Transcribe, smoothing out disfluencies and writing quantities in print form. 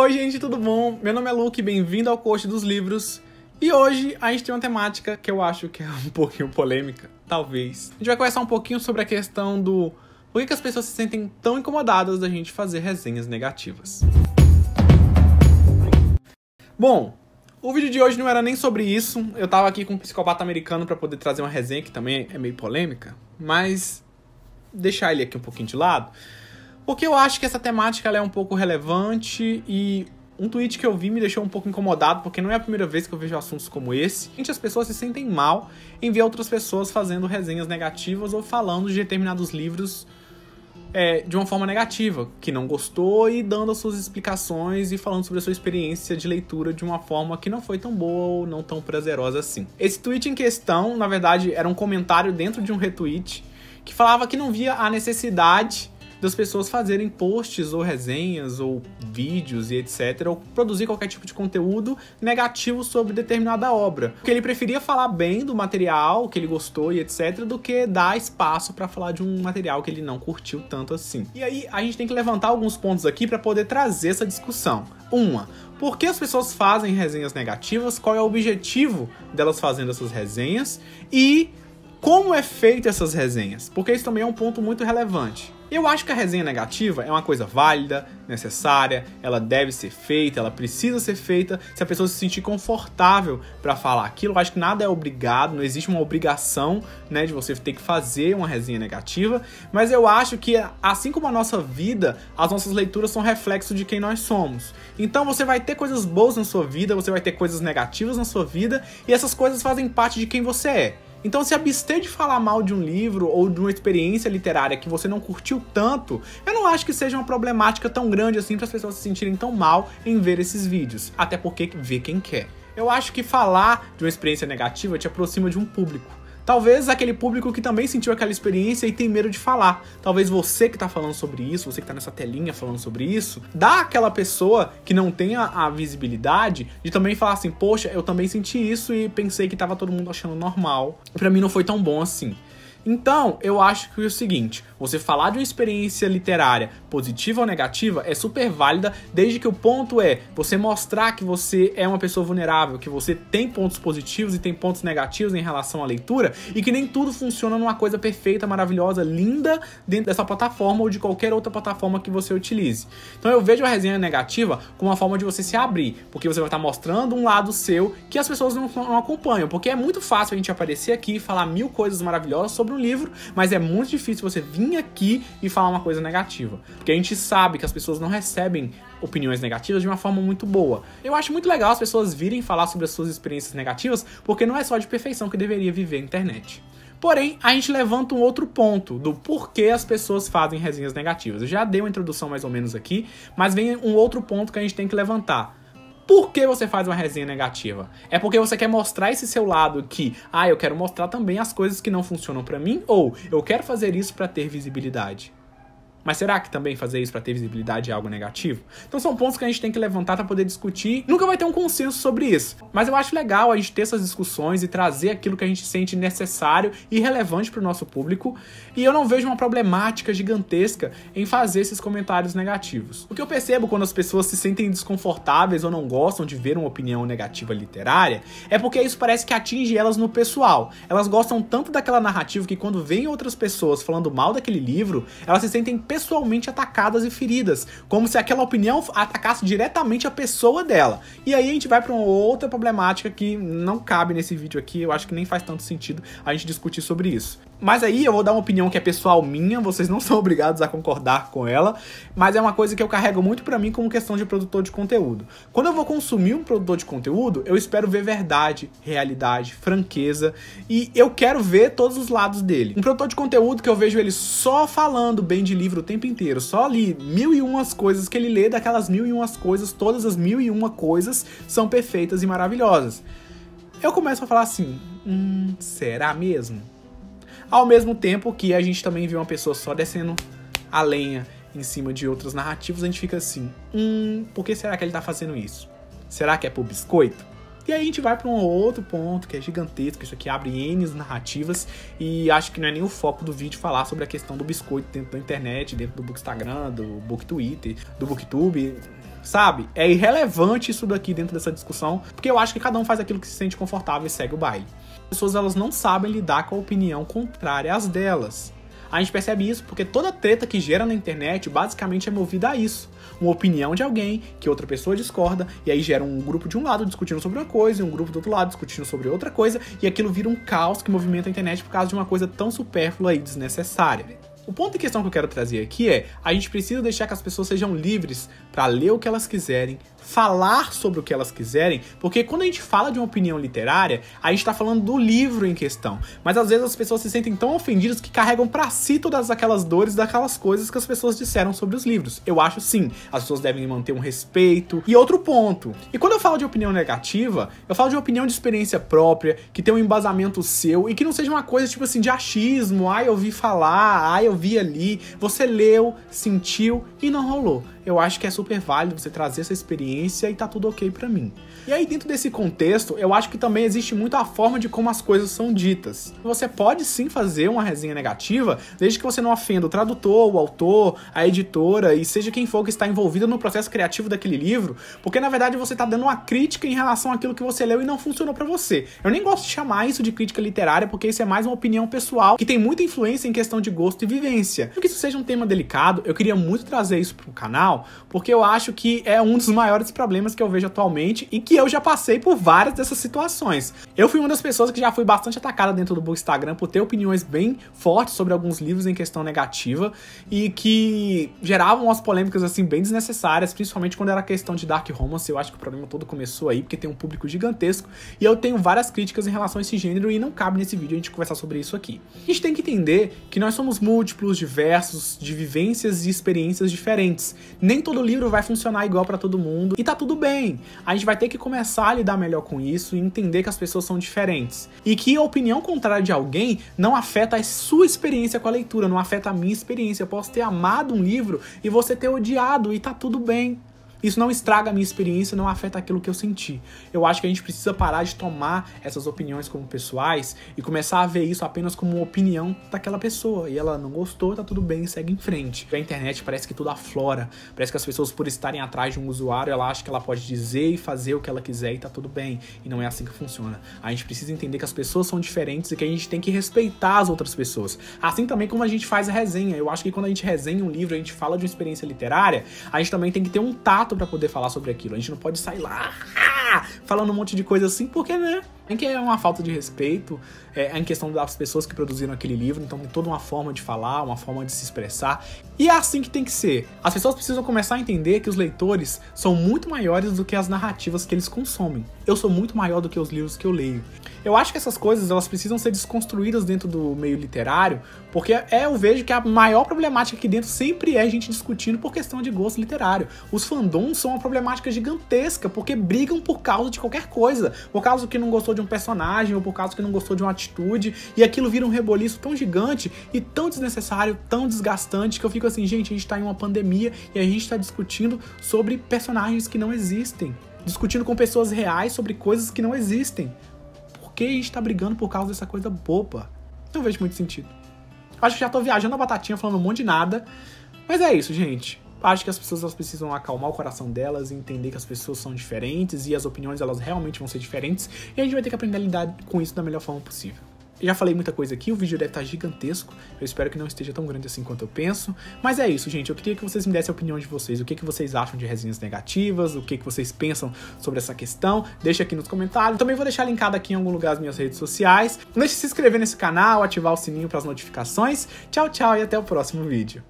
Oi gente, tudo bom? Meu nome é Luke, bem-vindo ao Coach dos Livros. E hoje a gente tem uma temática que eu acho que é um pouquinho polêmica, talvez. A gente vai conversar um pouquinho sobre a questão do por que as pessoas se sentem tão incomodadas da gente fazer resenhas negativas. Bom, o vídeo de hoje não era nem sobre isso. Eu tava aqui com um psicopata americano pra poder trazer uma resenha que também é meio polêmica, mas deixar ele aqui um pouquinho de lado, porque eu acho que essa temática ela é um pouco relevante e um tweet que eu vi me deixou um pouco incomodado, porque não é a primeira vez que eu vejo assuntos como esse. As pessoas se sentem mal em ver outras pessoas fazendo resenhas negativas ou falando de determinados livros de uma forma negativa, que não gostou, e dando as suas explicações e falando sobre a sua experiência de leitura de uma forma que não foi tão boa ou não tão prazerosa assim. Esse tweet em questão, na verdade, era um comentário dentro de um retweet que falava que não via a necessidade das pessoas fazerem posts ou resenhas ou vídeos e etc, ou produzir qualquer tipo de conteúdo negativo sobre determinada obra. Porque ele preferia falar bem do material que ele gostou e etc, do que dar espaço para falar de um material que ele não curtiu tanto assim. E aí a gente tem que levantar alguns pontos aqui para poder trazer essa discussão. Por que as pessoas fazem resenhas negativas? Qual é o objetivo delas fazendo essas resenhas? E como é feita essas resenhas? Porque isso também é um ponto muito relevante. Eu acho que a resenha negativa é uma coisa válida, necessária, ela deve ser feita, ela precisa ser feita se a pessoa se sentir confortável para falar aquilo. Eu acho que nada é obrigado, não existe uma obrigação, de você ter que fazer uma resenha negativa, mas eu acho que, assim como a nossa vida, as nossas leituras são reflexo de quem nós somos. Então você vai ter coisas boas na sua vida, você vai ter coisas negativas na sua vida, e essas coisas fazem parte de quem você é. Então, se abster de falar mal de um livro ou de uma experiência literária que você não curtiu tanto, eu não acho que seja uma problemática tão grande assim para as pessoas se sentirem tão mal em ver esses vídeos. Até porque vê quem quer. Eu acho que falar de uma experiência negativa te aproxima de um público. Talvez aquele público que também sentiu aquela experiência e tem medo de falar. Talvez você que tá falando sobre isso, você que tá nessa telinha falando sobre isso, dá àquela pessoa que não tem a visibilidade de também falar assim, poxa, eu também senti isso e pensei que tava todo mundo achando normal. Pra mim não foi tão bom assim. Então, eu acho que é o seguinte, você falar de uma experiência literária positiva ou negativa é super válida, desde que o ponto é você mostrar que você é uma pessoa vulnerável, que você tem pontos positivos e tem pontos negativos em relação à leitura, e que nem tudo funciona numa coisa perfeita, maravilhosa, linda dentro dessa plataforma ou de qualquer outra plataforma que você utilize. Então eu vejo a resenha negativa como uma forma de você se abrir, porque você vai estar mostrando um lado seu que as pessoas não acompanham, porque é muito fácil a gente aparecer aqui e falar 1000 coisas maravilhosas sobre um livro, mas é muito difícil você vir aqui e falar uma coisa negativa, porque a gente sabe que as pessoas não recebem opiniões negativas de uma forma muito boa. Eu acho muito legal as pessoas virem falar sobre as suas experiências negativas, porque não é só de perfeição que deveria viver a internet. Porém, a gente levanta um outro ponto do porquê as pessoas fazem resenhas negativas. Eu já dei uma introdução mais ou menos aqui, mas vem um outro ponto que a gente tem que levantar. Por que você faz uma resenha negativa? É porque você quer mostrar esse seu lado que, eu quero mostrar também as coisas que não funcionam pra mim, ou eu quero fazer isso pra ter visibilidade? Mas será que também fazer isso pra ter visibilidade é algo negativo? Então são pontos que a gente tem que levantar pra poder discutir. Nunca vai ter um consenso sobre isso. Mas eu acho legal a gente ter essas discussões e trazer aquilo que a gente sente necessário e relevante pro nosso público. E eu não vejo uma problemática gigantesca em fazer esses comentários negativos. O que eu percebo quando as pessoas se sentem desconfortáveis ou não gostam de ver uma opinião negativa literária é porque isso parece que atinge elas no pessoal. Elas gostam tanto daquela narrativa que quando veem outras pessoas falando mal daquele livro, elas se sentem pessoalmente atacadas e feridas, como se aquela opinião atacasse diretamente a pessoa dela. E aí a gente vai para uma outra problemática que não cabe nesse vídeo aqui, eu acho que nem faz tanto sentido a gente discutir sobre isso. Mas aí eu vou dar uma opinião que é pessoal minha, vocês não são obrigados a concordar com ela, mas é uma coisa que eu carrego muito pra mim como questão de produtor de conteúdo. Quando eu vou consumir um produtor de conteúdo, eu espero ver verdade, realidade, franqueza, e eu quero ver todos os lados dele. Um produtor de conteúdo que eu vejo ele só falando bem de livro o tempo inteiro, só ali 1001 coisas que ele lê, daquelas 1001 coisas, todas as 1001 coisas são perfeitas e maravilhosas. Eu começo a falar assim, será mesmo? Ao mesmo tempo que a gente também vê uma pessoa só descendo a lenha em cima de outras narrativas, a gente fica assim, por que será que ele tá fazendo isso? Será que é por biscoito? E aí a gente vai para um outro ponto que é gigantesco, isso aqui abre N narrativas, e acho que não é nem o foco do vídeo falar sobre a questão do biscoito dentro da internet, dentro do Bookstagram, do Booktwitter, do Booktube. sabe? É irrelevante isso daqui dentro dessa discussão, porque eu acho que cada um faz aquilo que se sente confortável e segue o baile. As pessoas, elas não sabem lidar com a opinião contrária às delas. A gente percebe isso porque toda treta que gera na internet basicamente é movida a isso. Uma opinião de alguém que outra pessoa discorda, e aí gera um grupo de um lado discutindo sobre uma coisa e um grupo do outro lado discutindo sobre outra coisa, e aquilo vira um caos que movimenta a internet por causa de uma coisa tão supérflua e desnecessária. O ponto em questão que eu quero trazer aqui é: a gente precisa deixar que as pessoas sejam livres para ler o que elas quiserem, falar sobre o que elas quiserem, porque quando a gente fala de uma opinião literária, a gente tá falando do livro em questão. Mas às vezes as pessoas se sentem tão ofendidas que carregam pra si todas aquelas dores daquelas coisas que as pessoas disseram sobre os livros. Eu acho sim, as pessoas devem manter um respeito. E outro ponto, e quando eu falo de opinião negativa, eu falo de uma opinião de experiência própria, que tem um embasamento seu e que não seja uma coisa tipo assim de achismo, eu ouvi falar, eu vi ali, você leu, sentiu e não rolou. Eu acho que é super válido você trazer essa experiência e tá tudo ok pra mim. E aí, dentro desse contexto, eu acho que também existe muito a forma de como as coisas são ditas. Você pode sim fazer uma resenha negativa, desde que você não ofenda o tradutor, o autor, a editora e seja quem for que está envolvido no processo criativo daquele livro, porque na verdade você tá dando uma crítica em relação àquilo que você leu e não funcionou pra você. Eu nem gosto de chamar isso de crítica literária, porque isso é mais uma opinião pessoal, que tem muita influência em questão de gosto e vivência. Porque isso seja um tema delicado, eu queria muito trazer isso pro canal, porque eu acho que é um dos maiores problemas que eu vejo atualmente e que eu já passei por várias dessas situações. Eu fui uma das pessoas que já fui bastante atacada dentro do Instagram por ter opiniões bem fortes sobre alguns livros em questão negativa e que geravam umas polêmicas assim bem desnecessárias, principalmente quando era questão de dark romance. Eu acho que o problema todo começou aí, porque tem um público gigantesco e eu tenho várias críticas em relação a esse gênero e não cabe nesse vídeo a gente conversar sobre isso aqui. A gente tem que entender que nós somos múltiplos, diversos, de vivências e experiências diferentes. Nem todo livro vai funcionar igual pra todo mundo e tá tudo bem. A gente vai ter que começar a lidar melhor com isso e entender que as pessoas são diferentes. E que a opinião contrária de alguém não afeta a sua experiência com a leitura, não afeta a minha experiência. Eu posso ter amado um livro e você ter odiado e tá tudo bem. Isso não estraga a minha experiência, não afeta aquilo que eu senti. Eu acho que a gente precisa parar de tomar essas opiniões como pessoais e começar a ver isso apenas como uma opinião daquela pessoa. E ela não gostou, tá tudo bem, segue em frente. A internet parece que tudo aflora. Parece que as pessoas, por estarem atrás de um usuário, ela acha que ela pode dizer e fazer o que ela quiser e tá tudo bem. E não é assim que funciona. A gente precisa entender que as pessoas são diferentes e que a gente tem que respeitar as outras pessoas. Assim também como a gente faz a resenha. Eu acho que quando a gente resenha um livro, a gente fala de uma experiência literária, a gente também tem que ter um tato pra poder falar sobre aquilo. A gente não pode sair lá falando um monte de coisa assim, porque, né? Em que é uma falta de respeito em questão das pessoas que produziram aquele livro, então tem toda uma forma de falar, uma forma de se expressar, e é assim que tem que ser. As pessoas precisam começar a entender que os leitores são muito maiores do que as narrativas que eles consomem. Eu sou muito maior do que os livros que eu leio. Eu acho que essas coisas, elas precisam ser desconstruídas dentro do meio literário, porque eu vejo que a maior problemática aqui dentro sempre é a gente discutindo por questão de gosto literário. Os fandoms são uma problemática gigantesca, porque brigam por causa de qualquer coisa, por causa que não gostou de um personagem, ou por causa que não gostou de uma atitude, e aquilo vira um reboliço tão gigante e tão desnecessário, tão desgastante, que eu fico assim, gente, a gente tá em uma pandemia e a gente tá discutindo sobre personagens que não existem, discutindo com pessoas reais sobre coisas que não existem. Por que a gente tá brigando por causa dessa coisa boba? Não vejo muito sentido. Acho que já tô viajando a batatinha, falando um monte de nada, mas é isso, gente. Acho que as pessoas, elas precisam acalmar o coração delas e entender que as pessoas são diferentes e as opiniões, elas realmente vão ser diferentes, e a gente vai ter que aprender a lidar com isso da melhor forma possível. Eu já falei muita coisa aqui, o vídeo deve estar gigantesco, eu espero que não esteja tão grande assim quanto eu penso, mas é isso, gente, eu queria que vocês me dessem a opinião de vocês, o que vocês acham de resenhas negativas, o que vocês pensam sobre essa questão, deixa aqui nos comentários, também vou deixar linkado aqui em algum lugar as minhas redes sociais, não deixe de se inscrever nesse canal, ativar o sininho para as notificações, tchau, tchau e até o próximo vídeo.